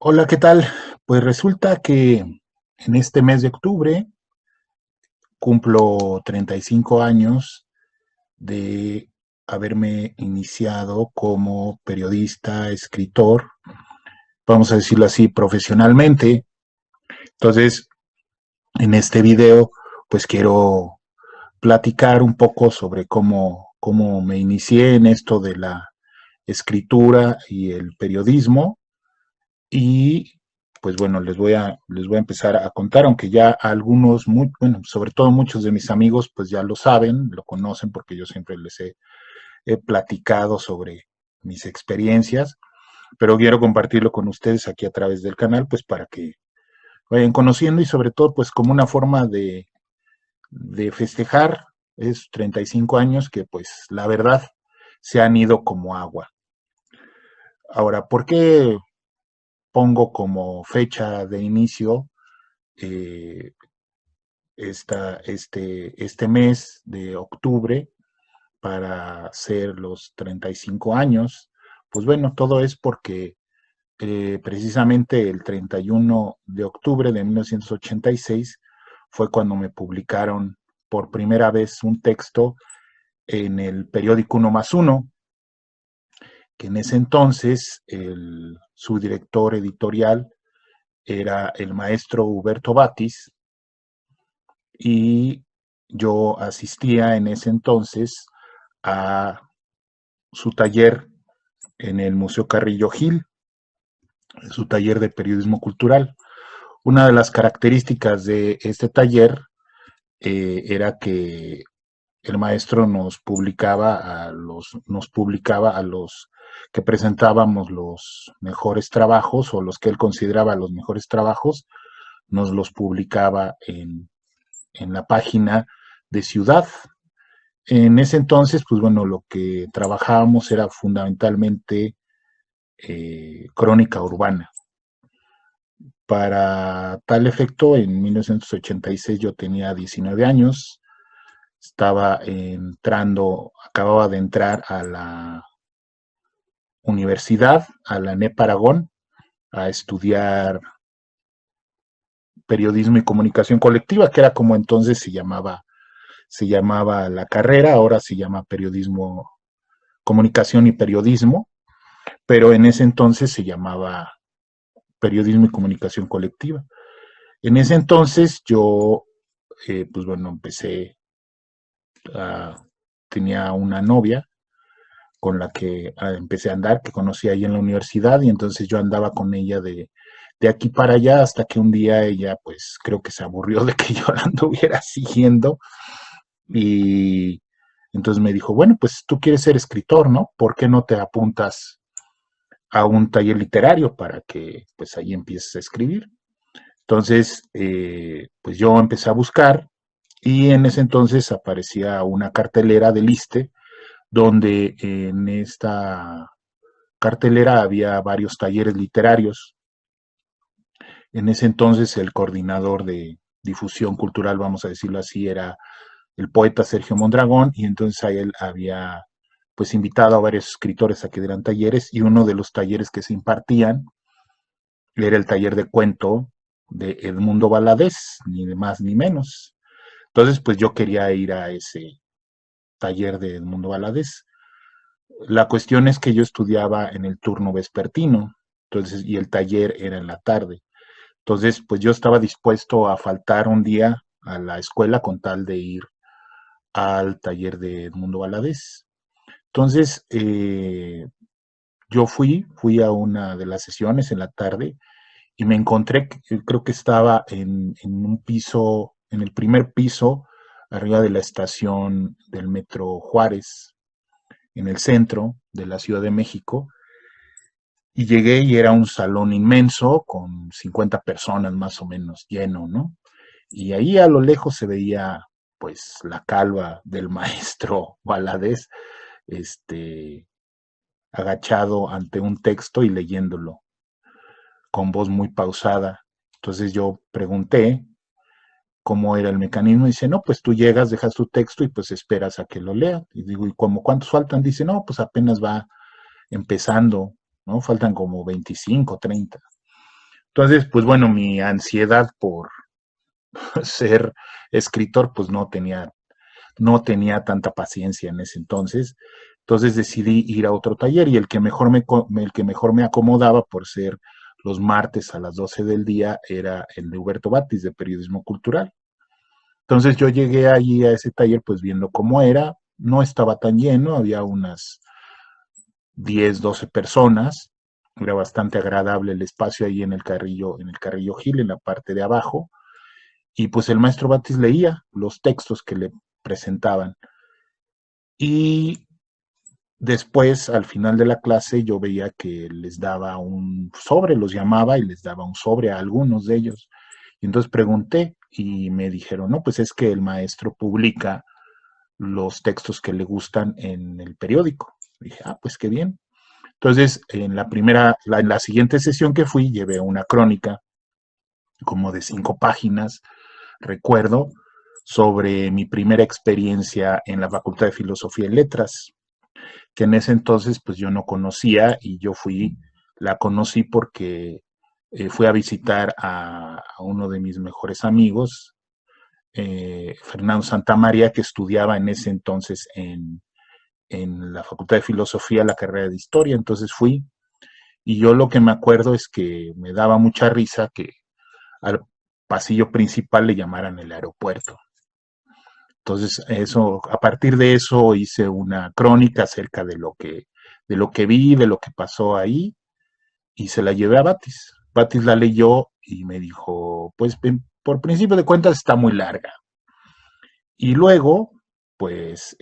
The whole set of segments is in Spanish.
Hola, ¿qué tal? Pues resulta que en este mes de octubre cumplo 35 años de haberme iniciado como periodista, escritor, vamos a decirlo así, profesionalmente. Entonces, en este video, pues quiero platicar un poco sobre cómo me inicié en esto de la escritura y el periodismo. Y pues bueno, les voy a empezar a contar, aunque ya algunos, bueno, sobre todo muchos de mis amigos, pues ya lo saben, lo conocen, porque yo siempre he platicado sobre mis experiencias, pero quiero compartirlo con ustedes aquí a través del canal, pues para que vayan conociendo y sobre todo, pues como una forma de festejar esos 35 años que pues la verdad se han ido como agua. Ahora, ¿por qué pongo como fecha de inicio eh, este mes de octubre para ser los 35 años? Pues bueno, todo es porque precisamente el 31 de octubre de 1986 fue cuando me publicaron por primera vez un texto en el periódico Uno más Uno, que en ese entonces su director editorial era el maestro Huberto Batis, y yo asistía en ese entonces a su taller en el Museo Carrillo Gil, su taller de periodismo cultural. Una de las características de este taller era que el maestro nos publicaba a los que presentábamos los mejores trabajos, o los que él consideraba los mejores trabajos, nos los publicaba en la página de Ciudad. En ese entonces, pues bueno, lo que trabajábamos era fundamentalmente crónica urbana. Para tal efecto, en 1986 yo tenía 19 años, acababa de entrar a la universidad, a la NEP Aragón, a estudiar periodismo y comunicación colectiva, que era como entonces se llamaba la carrera. Ahora se llama periodismo, comunicación y periodismo, pero en ese entonces se llamaba periodismo y comunicación colectiva. En ese entonces yo, pues bueno, a, tenía una novia con la que empecé a andar, que conocí ahí en la universidad, y entonces yo andaba con ella de aquí para allá, hasta que un día ella, pues creo que se aburrió de que yo la anduviera siguiendo, y entonces me dijo, bueno, pues tú quieres ser escritor, ¿no? ¿Por qué no te apuntas a un taller literario para que pues ahí empieces a escribir? Entonces, pues yo empecé a buscar, y en ese entonces aparecía una cartelera del ISSSTE, donde en esta cartelera había varios talleres literarios. En ese entonces el coordinador de difusión cultural, vamos a decirlo así, era el poeta Sergio Mondragón, y entonces a él había pues invitado a varios escritores a que dieran talleres, y uno de los talleres que se impartían era el taller de cuento de Edmundo Valadez, ni de más ni menos. Entonces, pues yo quería ir a ese taller de Edmundo Valadez. La cuestión es que yo estudiaba en el turno vespertino, entonces, y el taller era en la tarde. Entonces, pues yo estaba dispuesto a faltar un día a la escuela con tal de ir al taller de Edmundo Valadez. Entonces, yo fui a una de las sesiones en la tarde, y me encontré, creo que estaba en un piso, en el primer piso, arriba de la estación del Metro Juárez, en el centro de la Ciudad de México, y llegué y era un salón inmenso con 50 personas más o menos, lleno, ¿no? Y ahí a lo lejos se veía pues la calva del maestro Valadez, este, agachado ante un texto y leyéndolo con voz muy pausada. Entonces yo pregunté cómo era el mecanismo, y dice, no, pues tú llegas, dejas tu texto y pues esperas a que lo lea. Y digo, ¿y cómo cuántos faltan? Dice, no, pues apenas va empezando, ¿no? Faltan como 25, 30. Entonces, pues bueno, mi ansiedad por ser escritor, pues no tenía tanta paciencia en ese entonces. Entonces decidí ir a otro taller y el que mejor me acomodaba por ser los martes a las 12 del día era el de Huberto Batis de periodismo cultural. Entonces yo llegué allí a ese taller pues viendo cómo era, no estaba tan lleno, había unas 10, 12 personas, era bastante agradable el espacio ahí en el Carrillo Gil, en la parte de abajo, y pues el maestro Batis leía los textos que le presentaban. Y después, al final de la clase, yo veía que les daba un sobre, los llamaba y les daba un sobre a algunos de ellos. Y entonces pregunté y me dijeron, no, pues es que el maestro publica los textos que le gustan en el periódico. Dije, ah, pues qué bien. Entonces, en la siguiente sesión que fui, llevé una crónica como de 5 páginas, recuerdo, sobre mi primera experiencia en la Facultad de Filosofía y Letras, que en ese entonces pues yo no conocía y la conocí porque fui a visitar a uno de mis mejores amigos, Fernando Santamaría, que estudiaba en ese entonces en la Facultad de Filosofía, la carrera de Historia. Entonces fui y yo lo que me acuerdo es que me daba mucha risa que al pasillo principal le llamaran el aeropuerto. Entonces, a partir de eso hice una crónica acerca de lo que vi, de lo que pasó ahí, y se la llevé a Batis. Batis la leyó y me dijo, pues por principio de cuentas está muy larga. Y luego, pues,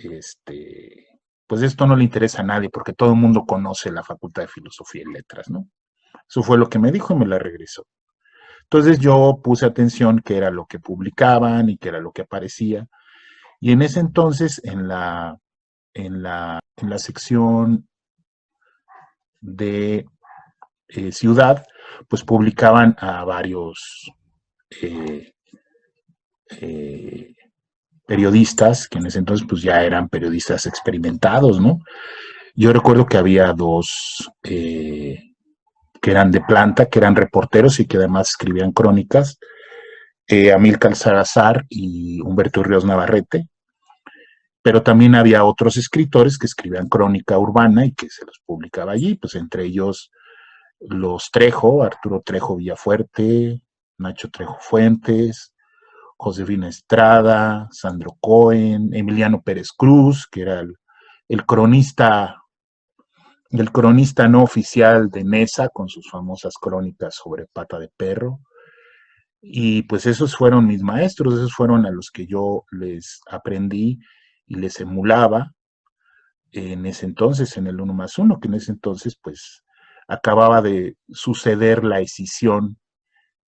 pues esto no le interesa a nadie porque todo el mundo conoce la Facultad de Filosofía y Letras, ¿no? Eso fue lo que me dijo y me la regresó. Entonces yo puse atención qué era lo que publicaban y qué era lo que aparecía. Y en ese entonces, en la sección de ciudad, pues publicaban a varios eh, eh, periodistas, que en ese entonces pues ya eran periodistas experimentados, ¿no? Yo recuerdo que había dos que eran de planta, que eran reporteros y que además escribían crónicas, Amílcar Salazar y Humberto Ríos Navarrete, pero también había otros escritores que escribían crónica urbana y que se los publicaba allí, pues entre ellos los Trejo, Arturo Trejo Villafuerte, Nacho Trejo Fuentes, Josefina Estrada, Sandro Cohen, Emiliano Pérez Cruz, que era el cronista, el cronista no oficial de Mesa, con sus famosas crónicas sobre Pata de Perro. Y pues esos fueron mis maestros, esos fueron a los que yo les aprendí y les emulaba en ese entonces, en el 1+1, que en ese entonces pues acababa de suceder la escisión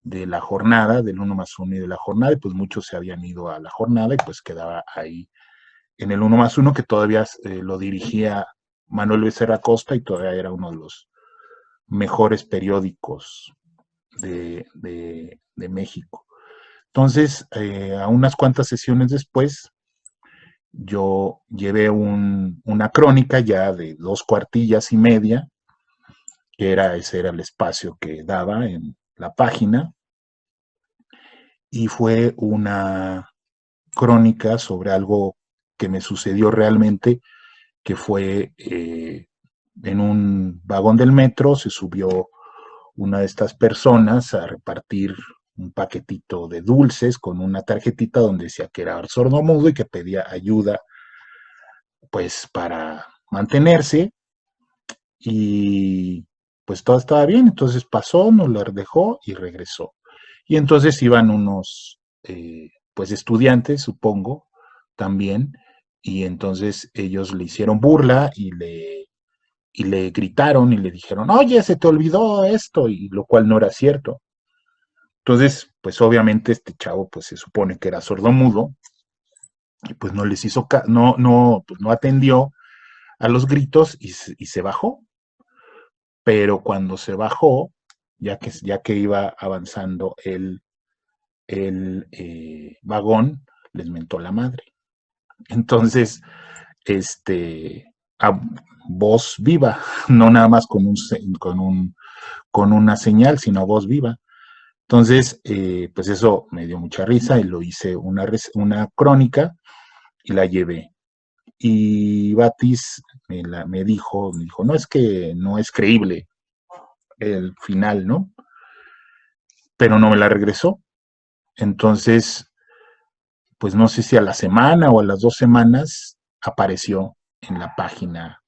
de la jornada, del 1+1 y de la jornada, y pues muchos se habían ido a la jornada y pues quedaba ahí en el 1+1, que todavía lo dirigía Manuel Becerra Costa y todavía era uno de los mejores periódicos de México. Entonces, a unas cuantas sesiones después, yo llevé una crónica ya de 2 cuartillas y media, ese era el espacio que daba en la página, y fue una crónica sobre algo que me sucedió realmente, que fue en un vagón del metro, se subió una de estas personas a repartir un paquetito de dulces con una tarjetita donde decía que era sordomudo y que pedía ayuda pues para mantenerse, y pues todo estaba bien. Entonces pasó, nos la dejó y regresó. Y entonces iban unos pues estudiantes, supongo, también, y entonces ellos le hicieron burla y le gritaron y le dijeron, oye, se te olvidó esto, y lo cual no era cierto. Entonces, pues obviamente este chavo pues se supone que era sordomudo y pues no les hizo, pues no atendió a los gritos y se bajó. Pero cuando se bajó, ya que iba avanzando el vagón, les mentó la madre. Entonces, a voz viva, no nada más con una señal, sino a voz viva. Entonces, pues eso me dio mucha risa y lo hice una crónica y la llevé. Y Batis me dijo, no, es que no es creíble el final, ¿no? Pero no me la regresó. Entonces, pues no sé si a la semana o a las 2 semanas apareció en la página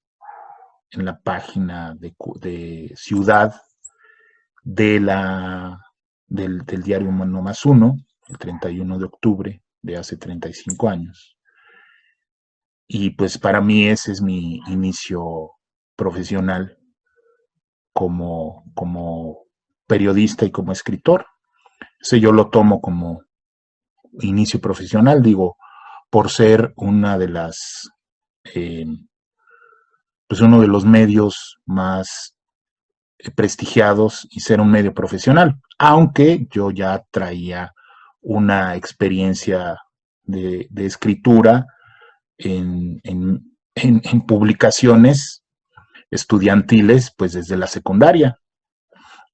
de Ciudad de del diario No Más Uno, el 31 de octubre de hace 35 años. Y pues para mí ese es mi inicio profesional como periodista y como escritor. Ese yo lo tomo como inicio profesional, digo, por ser una de las, eh, pues uno de los medios más prestigiados y ser un medio profesional, aunque yo ya traía una experiencia de escritura en publicaciones estudiantiles, pues desde la secundaria,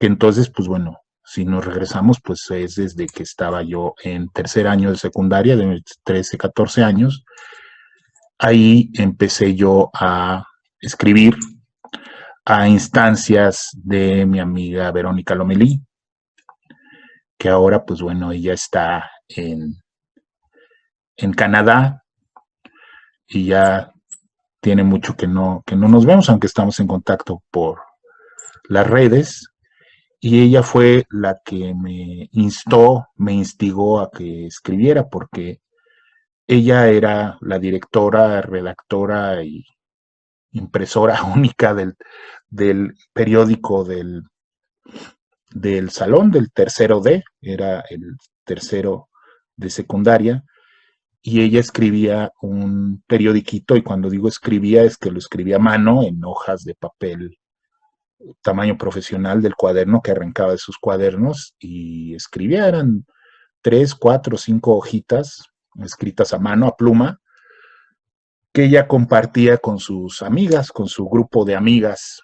que entonces, pues bueno, si nos regresamos, pues es desde que estaba yo en tercer año de secundaria, de 13, 14 años, ahí empecé yo a escribir a instancias de mi amiga Verónica Lomelí, que ahora, pues bueno, ella está en Canadá y ya tiene mucho que no nos vemos, aunque estamos en contacto por las redes. Y ella fue la que me instigó a que escribiera, porque ella era la directora, redactora y impresora única del periódico del salón, del tercero D, era el tercero de secundaria, y ella escribía un periodiquito, y cuando digo escribía es que lo escribía a mano en hojas de papel tamaño profesional del cuaderno que arrancaba de sus cuadernos y escribía, eran 3, 4, 5 hojitas escritas a mano, a pluma, que ella compartía con sus amigas, con su grupo de amigas.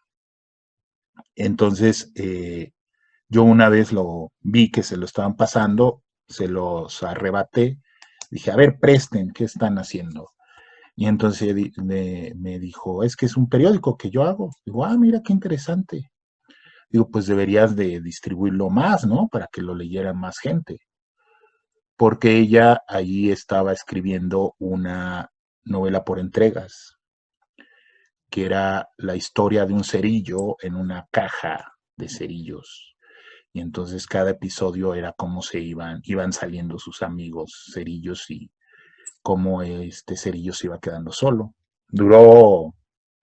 Entonces, yo una vez lo vi que se lo estaban pasando, se los arrebaté, dije, a ver, presten, ¿qué están haciendo? Y entonces me dijo, es que es un periódico que yo hago. Digo, ah, mira, qué interesante. Digo, pues deberías de distribuirlo más, ¿no? Para que lo leyeran más gente. Porque ella allí estaba escribiendo una novela por entregas, que era la historia de un cerillo en una caja de cerillos. Y entonces cada episodio era cómo iban saliendo sus amigos cerillos y cómo este cerillo se iba quedando solo. Duró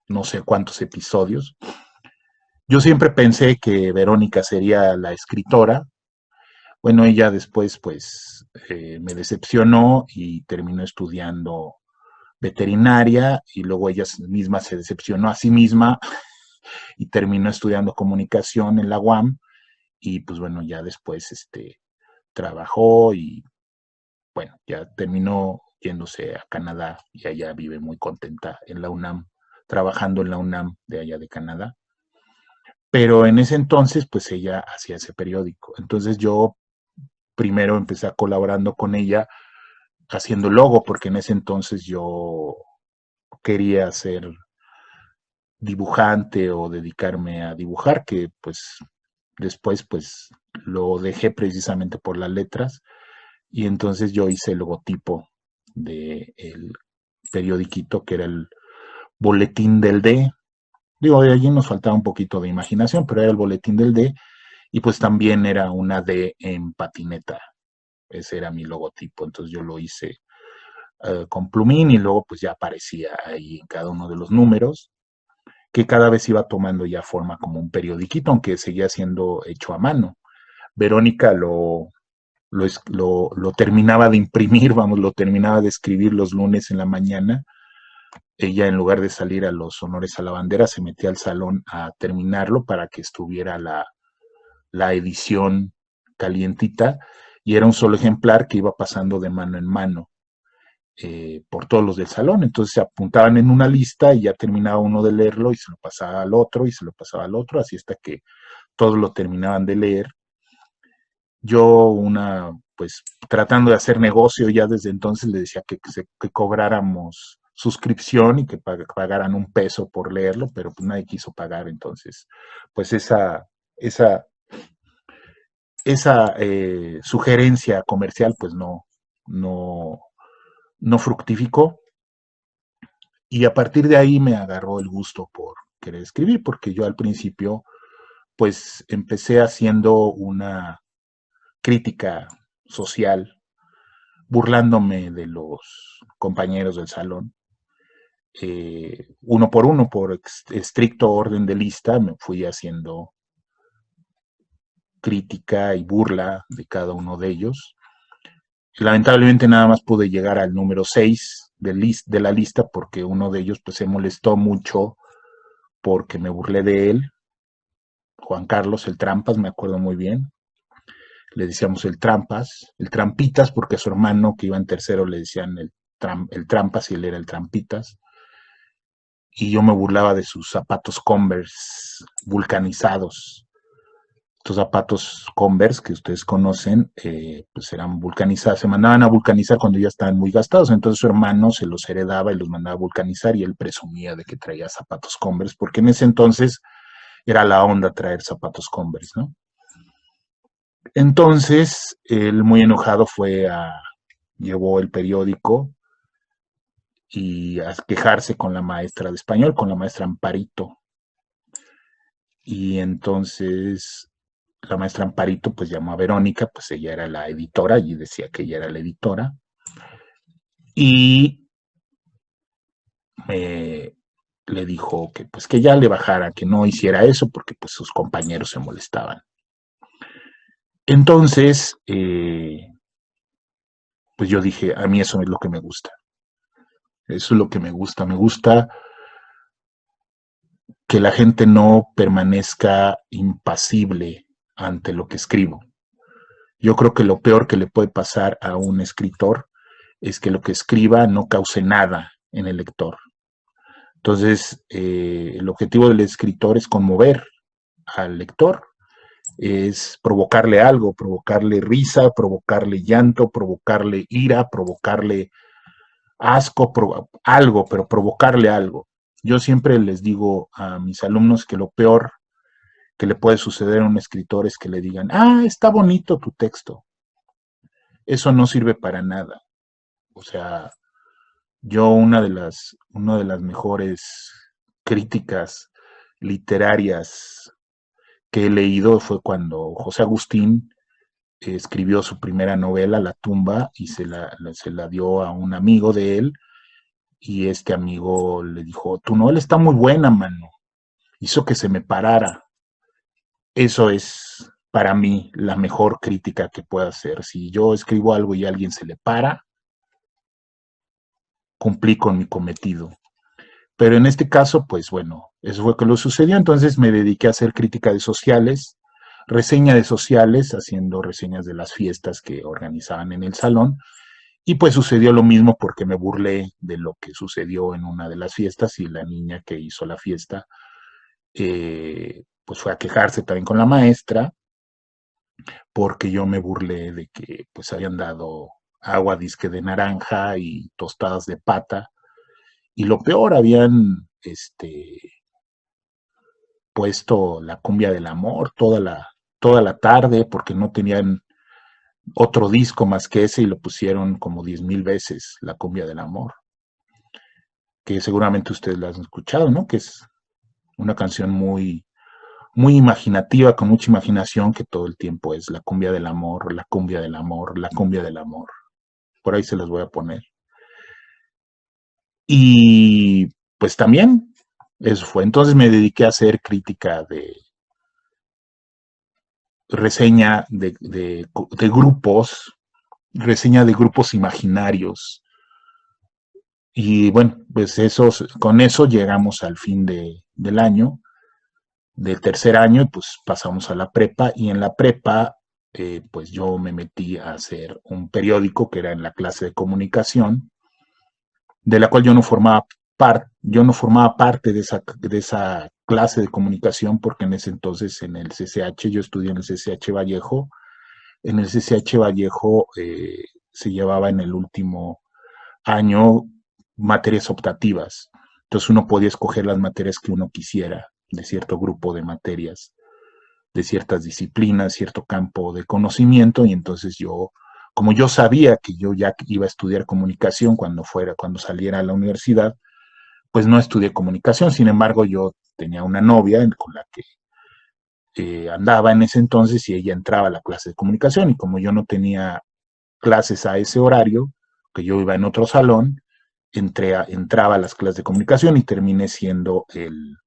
no sé cuántos episodios. Yo siempre pensé que Verónica sería la escritora. Bueno, ella después pues me decepcionó y terminó estudiando veterinaria y luego ella misma se decepcionó a sí misma y terminó estudiando comunicación en la UAM y pues bueno, ya después trabajó y bueno, ya terminó yéndose a Canadá y allá vive muy contenta en la UNAM, trabajando en la UNAM de allá de Canadá. Pero en ese entonces, pues ella hacía ese periódico. Entonces yo primero empecé colaborando con ella haciendo logo, porque en ese entonces yo quería ser dibujante o dedicarme a dibujar, que pues después pues lo dejé precisamente por las letras y entonces yo hice el logotipo del periodiquito que era el Boletín del D. Digo, de allí nos faltaba un poquito de imaginación, pero era el Boletín del D y pues también era una D en patineta. Ese era mi logotipo, entonces yo lo hice con plumín y luego pues ya aparecía ahí en cada uno de los números, que cada vez iba tomando ya forma como un periodiquito, aunque seguía siendo hecho a mano. Verónica lo terminaba de imprimir, vamos, lo terminaba de escribir los lunes en la mañana. Ella, en lugar de salir a los honores a la bandera, se metía al salón a terminarlo para que estuviera la edición calientita y era un solo ejemplar que iba pasando de mano en mano. Por todos los del salón. Entonces se apuntaban en una lista y ya terminaba uno de leerlo y se lo pasaba al otro y se lo pasaba al otro, así hasta que todos lo terminaban de leer. Yo pues tratando de hacer negocio ya desde entonces le decía que cobráramos suscripción y que pagaran $1 por leerlo, pero pues nadie quiso pagar, entonces pues esa, esa sugerencia comercial pues no, no fructificó, y a partir de ahí me agarró el gusto por querer escribir, porque yo al principio pues empecé haciendo una crítica social, burlándome de los compañeros del salón. Uno por uno, por estricto orden de lista, me fui haciendo crítica y burla de cada uno de ellos. Lamentablemente nada más pude llegar al número 6 de la lista, porque uno de ellos pues se molestó mucho porque me burlé de él, Juan Carlos, el Trampas, me acuerdo muy bien. Le decíamos el Trampas, el Trampitas, porque a su hermano que iba en tercero le decían el Trampas y él era el Trampitas. Y yo me burlaba de sus zapatos Converse vulcanizados. Estos zapatos Converse que ustedes conocen, pues eran vulcanizados, se mandaban a vulcanizar cuando ya estaban muy gastados, entonces su hermano se los heredaba y los mandaba a vulcanizar, y él presumía de que traía zapatos Converse, porque en ese entonces era la onda traer zapatos Converse, ¿no? Entonces, él muy enojado llevó el periódico y a quejarse con la maestra de español, con la maestra Amparito. Y entonces la maestra Amparito pues llamó a Verónica, pues ella era la editora y decía que ella era la editora. Y le dijo que pues que ya le bajara, que no hiciera eso porque pues sus compañeros se molestaban. Entonces, pues yo dije, a mí eso es lo que me gusta. Eso es lo que me gusta. Me gusta que la gente no permanezca impasible ante lo que escribo. Yo creo que lo peor que le puede pasar a un escritor es que lo que escriba no cause nada en el lector. Entonces, el objetivo del escritor es conmover al lector, es provocarle algo, provocarle risa, provocarle llanto, provocarle ira, provocarle asco, algo, pero provocarle algo. Yo siempre les digo a mis alumnos que lo peor que le puede suceder a un escritor es que le digan, está bonito tu texto. Eso no sirve para nada. O sea, yo una de las mejores críticas literarias que he leído fue cuando José Agustín escribió su primera novela, La tumba, y se la dio a un amigo de él, y este amigo le dijo, tu novela está muy buena, mano. Hizo que se me parara. Eso es para mí la mejor crítica que puedo hacer. Si yo escribo algo y a alguien se le para, cumplí con mi cometido. Pero en este caso, pues bueno, eso fue lo que lo sucedió. Entonces me dediqué a hacer crítica de sociales, reseña de sociales, haciendo reseñas de las fiestas que organizaban en el salón. Y pues sucedió lo mismo porque me burlé de lo que sucedió en una de las fiestas, y la niña que hizo la fiesta pues fue a quejarse también con la maestra porque yo me burlé de que pues habían dado agua disque de naranja y tostadas de pata. Y lo peor, habían puesto la cumbia del amor toda la tarde porque no tenían otro disco más que ese, y lo pusieron como 10,000 veces, la cumbia del amor, que seguramente ustedes la han escuchado, ¿no? Que es una canción muy imaginativa, con mucha imaginación, que todo el tiempo es la cumbia del amor, la cumbia del amor, la cumbia del amor. Por ahí se las voy a poner. Y pues también eso fue. Entonces me dediqué a hacer crítica de reseña de grupos, reseña de grupos imaginarios. Y bueno, pues con eso llegamos al fin del año, del tercer año, y pues pasamos a la prepa. Y en la prepa, pues yo me metí a hacer un periódico que era en la clase de comunicación, de la cual yo no formaba parte de esa clase de comunicación, porque en ese entonces en el CCH, yo estudié en el CCH Vallejo, en el CCH Vallejo se llevaba en el último año materias optativas. Entonces uno podía escoger las materias que uno quisiera de cierto grupo de materias, de ciertas disciplinas, cierto campo de conocimiento, y entonces yo, como yo sabía que yo ya iba a estudiar comunicación cuando saliera a la universidad, pues no estudié comunicación. Sin embargo, yo tenía una novia con la que andaba en ese entonces y ella entraba a la clase de comunicación, y como yo no tenía clases a ese horario, que yo iba en otro salón, entraba a las clases de comunicación y terminé siendo el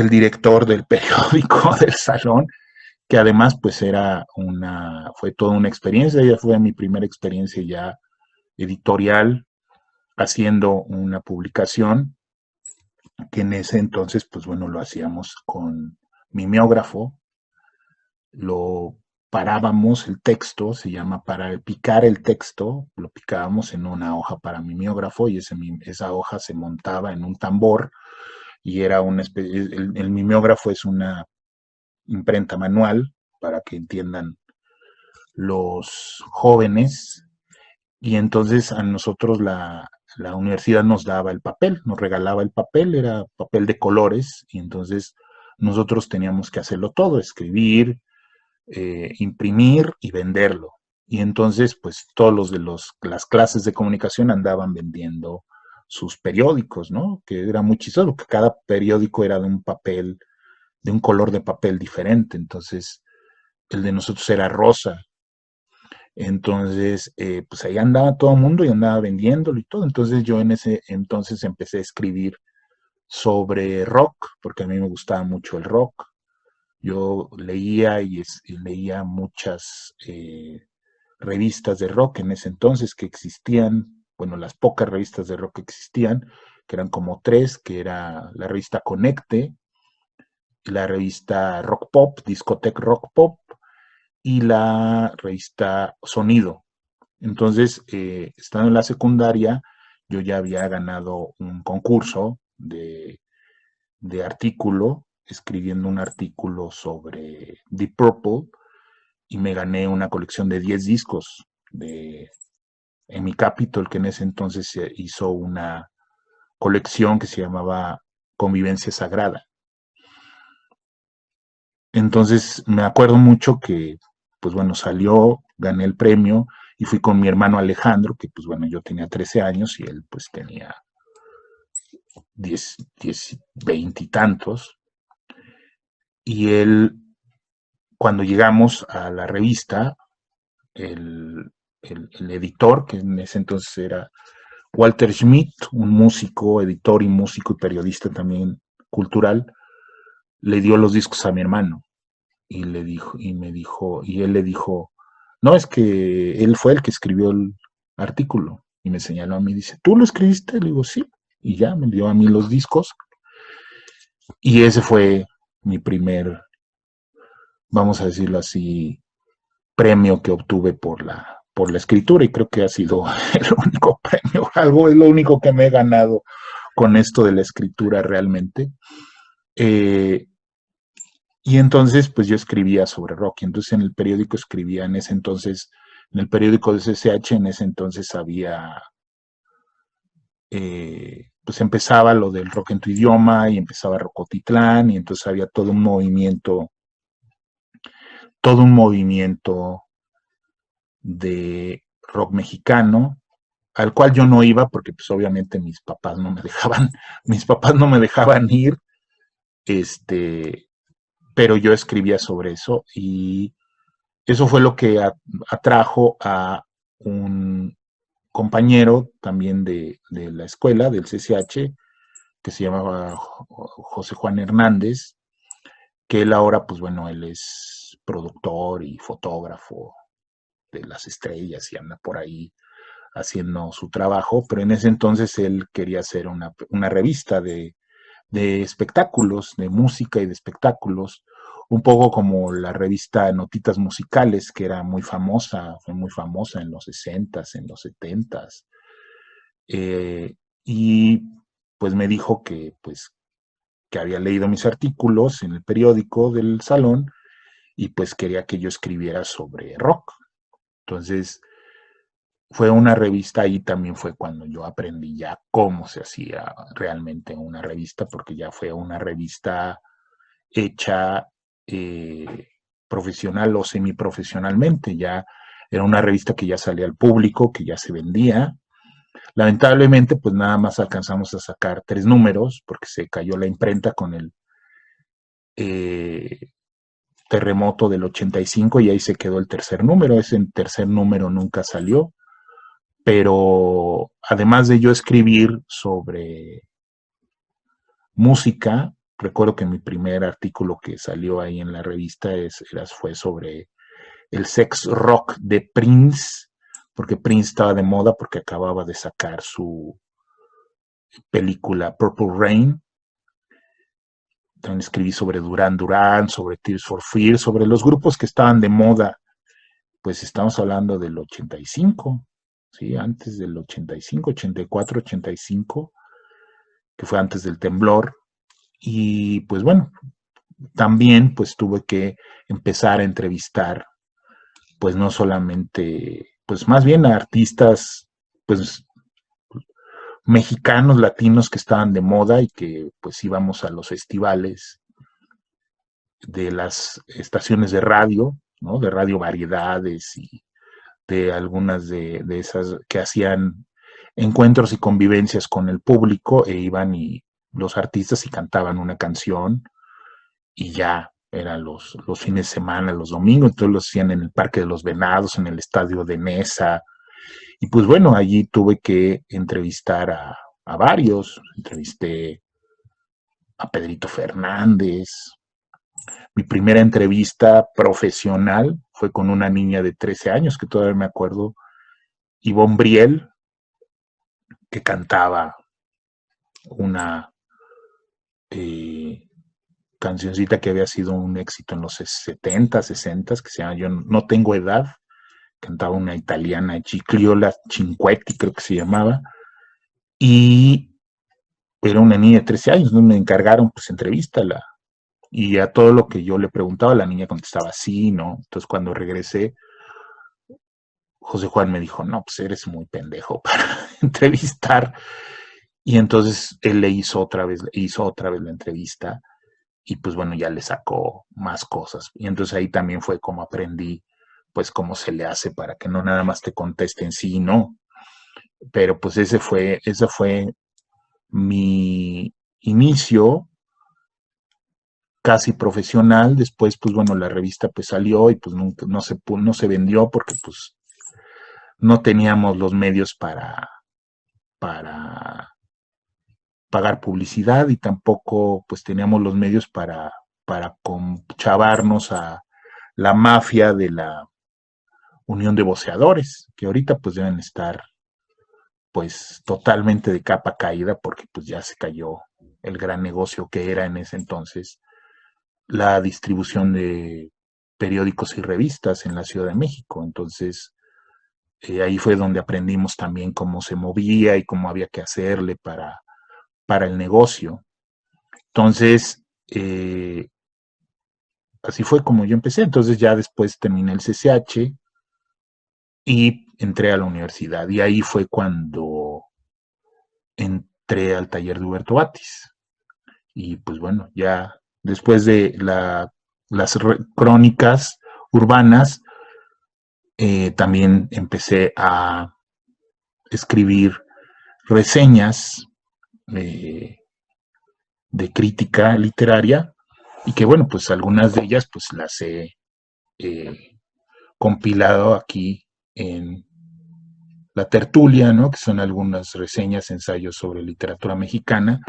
director del periódico del salón, que además pues fue toda una experiencia. Ya fue mi primera experiencia ya editorial, haciendo una publicación, que en ese entonces pues bueno, lo hacíamos con mimeógrafo. Lo parábamos el texto, se llama para picar el texto, lo picábamos en una hoja para mimeógrafo, y esa hoja se montaba en un tambor, y era el mimeógrafo es una imprenta manual, para que entiendan los jóvenes. Y entonces a nosotros la universidad nos daba el papel, nos regalaba el papel, era papel de colores, y entonces nosotros teníamos que hacerlo todo: escribir, imprimir y venderlo. Y entonces, pues todos los de las clases de comunicación andaban vendiendo sus periódicos, ¿no? Que era muy chistoso, porque cada periódico era de un papel, de un color de papel diferente. Entonces, el de nosotros era rosa. Entonces, pues ahí andaba todo el mundo y andaba vendiéndolo y todo. Entonces yo en ese entonces empecé a escribir sobre rock, porque a mí me gustaba mucho el rock. Yo leía y leía muchas revistas de rock en ese entonces que existían, bueno, las pocas revistas de rock que existían, que eran como tres, que era la revista Conecte, la revista Rock Pop, Discotech Rock Pop, y la revista Sonido. Entonces, estando en la secundaria, yo ya había ganado un concurso de artículo, escribiendo un artículo sobre Deep Purple, y me gané una colección de 10 discos en mi Capitol, que en ese entonces se hizo una colección que se llamaba Convivencia Sagrada. Entonces me acuerdo mucho que, pues bueno, salió, gané el premio, y fui con mi hermano Alejandro, que pues bueno, yo tenía 13 años y él pues tenía 10 20 y tantos. Y él, cuando llegamos a la revista, el editor, que en ese entonces era Walter Schmidt, un músico, editor y músico y periodista también cultural, le dio los discos a mi hermano, y le dijo, y él le dijo, no, es que él fue el que escribió el artículo, y me señaló a mí, dice, ¿tú lo escribiste? Le digo, sí, y ya me dio a mí los discos, y ese fue mi primer, vamos a decirlo así, premio que obtuve por la escritura, y creo que ha sido el único premio, algo es lo único que me he ganado con esto de la escritura realmente. Eh, y entonces, pues yo escribía sobre rock, y entonces en el periódico escribía en ese entonces, en el periódico de CCH, en ese entonces pues empezaba lo del rock en tu idioma, y empezaba Rocotitlán, y entonces había todo un movimiento de rock mexicano, al cual yo no iba porque pues obviamente mis papás no me dejaban ir, pero yo escribía sobre eso, y eso fue lo que atrajo a un compañero también de la escuela, del CCH, que se llamaba José Juan Hernández, que él ahora, pues bueno, él es productor y fotógrafo de las estrellas y anda por ahí haciendo su trabajo, pero en ese entonces él quería hacer una revista de espectáculos, de música y de espectáculos, un poco como la revista Notitas Musicales, que era muy famosa, fue muy famosa en los 60s, en los 70s. Y pues me dijo que, pues, que había leído mis artículos en el periódico del salón, y pues quería que yo escribiera sobre rock. Entonces, fue una revista, ahí también fue cuando yo aprendí ya cómo se hacía realmente una revista, porque ya fue una revista hecha profesional o semiprofesionalmente, ya era una revista que ya salía al público, que ya se vendía. Lamentablemente, pues nada más alcanzamos a sacar 3 números, porque se cayó la imprenta con el eh, terremoto del 85 y ahí se quedó el tercer número. Ese tercer número nunca salió, pero además de yo escribir sobre música, recuerdo que mi primer artículo que salió ahí en la revista fue sobre el sex rock de Prince, porque Prince estaba de moda porque acababa de sacar su película Purple Rain. También escribí sobre Duran Duran, sobre Tears for Fears, sobre los grupos que estaban de moda. Pues estamos hablando del 85, ¿sí? Antes del 85, 84, 85, que fue antes del temblor. Y pues bueno, también pues tuve que empezar a entrevistar, pues no solamente, pues más bien a artistas, pues mexicanos, latinos que estaban de moda y que pues íbamos a los festivales de las estaciones de radio, ¿no? De radio variedades y de algunas de esas que hacían encuentros y convivencias con el público e iban y los artistas y cantaban una canción y ya eran los fines de semana, los domingos, entonces lo hacían en el Parque de los Venados, en el estadio de Nesa. Y pues bueno, allí tuve que entrevistar a varios, entrevisté a Pedrito Fernández. Mi primera entrevista profesional fue con una niña de 13 años, que todavía me acuerdo, Ivonne Briel, que cantaba una eh, cancioncita que había sido un éxito en los 70, 60, que se llama Yo no tengo edad, cantaba una italiana, Gigliola Cinquetti, creo que se llamaba, y era una niña de 13 años, ¿no? Me encargaron, pues, entrevístala, y a todo lo que yo le preguntaba, la niña contestaba sí, ¿no? Entonces, cuando regresé, José Juan me dijo, no, pues eres muy pendejo para entrevistar, y entonces él hizo otra vez la entrevista, y pues bueno, ya le sacó más cosas, y entonces ahí también fue como aprendí, pues cómo se le hace para que no nada más te contesten sí y no, pero pues ese fue mi inicio casi profesional. Después, pues bueno, la revista pues salió y pues no se vendió porque pues no teníamos los medios para pagar publicidad y tampoco pues teníamos los medios para conchavarnos a la mafia de la Unión de Voceadores, que ahorita pues deben estar pues totalmente de capa caída porque pues ya se cayó el gran negocio que era en ese entonces la distribución de periódicos y revistas en la Ciudad de México. Entonces, ahí fue donde aprendimos también cómo se movía y cómo había que hacerle para el negocio. Entonces, así fue como yo empecé. Entonces ya después terminé el CCH y entré a la universidad. Y ahí fue cuando entré al taller de Huberto Batis. Y pues bueno, ya después de las crónicas urbanas, también empecé a escribir reseñas eh, de crítica literaria y que bueno, pues algunas de ellas pues las he eh, compilado aquí en La Tertulia, ¿no? Que son algunas reseñas, ensayos sobre literatura mexicana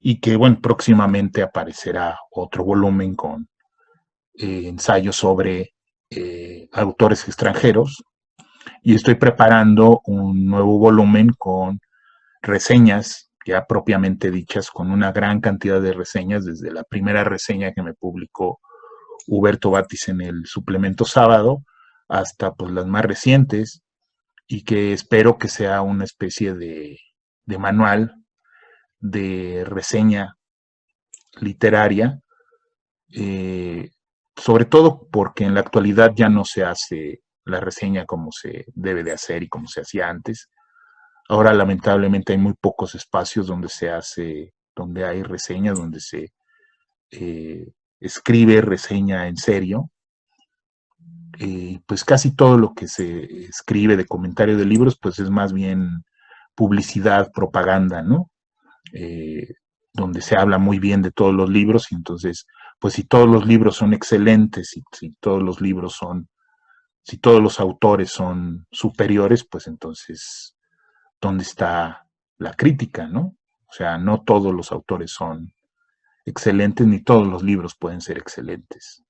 y que bueno, próximamente aparecerá otro volumen con ensayos sobre autores extranjeros y estoy preparando un nuevo volumen con reseñas ya propiamente dichas, con una gran cantidad de reseñas, desde la primera reseña que me publicó Huberto Batis en el suplemento Sábado hasta pues las más recientes y que espero que sea una especie de manual de reseña literaria sobre todo porque en la actualidad ya no se hace la reseña como se debe de hacer y como se hacía antes. Ahora lamentablemente hay muy pocos espacios donde se hace, donde hay reseñas, donde se escribe reseña en serio. Pues casi todo lo que se escribe de comentario de libros, pues es más bien publicidad, propaganda, ¿no? Eh, donde se habla muy bien de todos los libros y entonces, pues si todos los libros son excelentes y si todos los libros son, si todos los autores son superiores, pues entonces, ¿dónde está la crítica, no? O sea, no todos los autores son excelentes ni todos los libros pueden ser excelentes.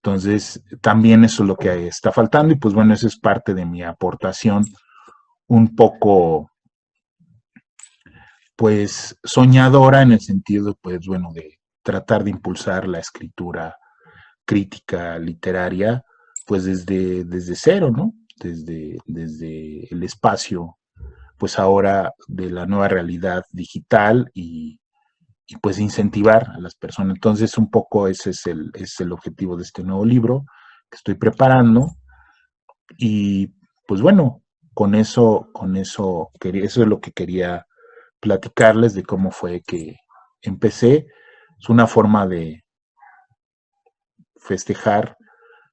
Entonces, también eso es lo que está faltando y pues bueno, eso es parte de mi aportación un poco, pues, soñadora en el sentido, pues bueno, de tratar de impulsar la escritura crítica literaria, pues desde cero, ¿no? Desde el espacio, pues ahora de la nueva realidad digital y pues incentivar a las personas. Entonces, un poco ese es el objetivo de este nuevo libro que estoy preparando. Y pues bueno, eso es lo que quería platicarles de cómo fue que empecé. Es una forma de festejar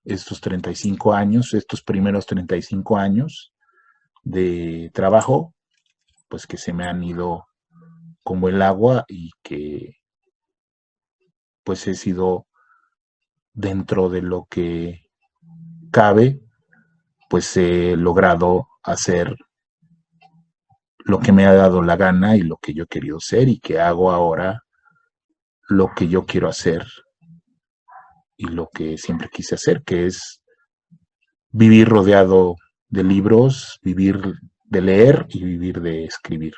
estos 35 años, estos primeros 35 años de trabajo, pues que se me han ido como el agua y que pues he sido dentro de lo que cabe, pues he logrado hacer lo que me ha dado la gana y lo que yo he querido ser y que hago ahora lo que yo quiero hacer y lo que siempre quise hacer, que es vivir rodeado de libros, vivir de leer y vivir de escribir.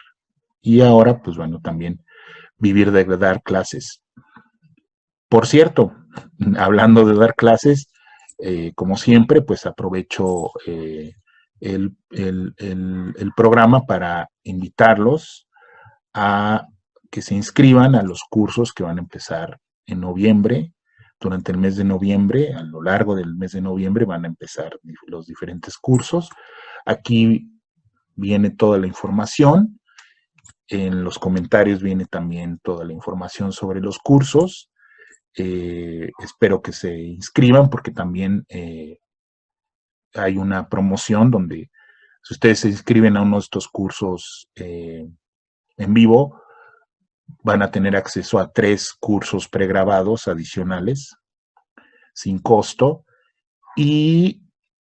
Y ahora, pues bueno, también vivir de dar clases. Por cierto, hablando de dar clases, como siempre, pues aprovecho el programa para invitarlos a que se inscriban a los cursos que van a empezar en noviembre. Durante el mes de noviembre, a lo largo del mes de noviembre, van a empezar los diferentes cursos. Aquí viene toda la información. En los comentarios viene también toda la información sobre los cursos. Espero que se inscriban porque también hay una promoción donde si ustedes se inscriben a uno de estos cursos en vivo, van a tener acceso a 3 cursos pregrabados adicionales sin costo y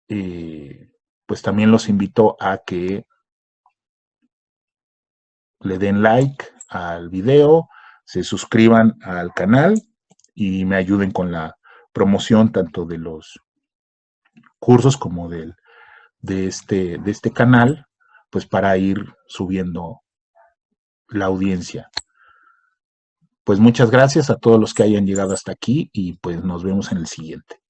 pues también los invito a que le den like al video, se suscriban al canal y me ayuden con la promoción tanto de los cursos como de este canal, pues para ir subiendo la audiencia. Pues muchas gracias a todos los que hayan llegado hasta aquí y pues nos vemos en el siguiente.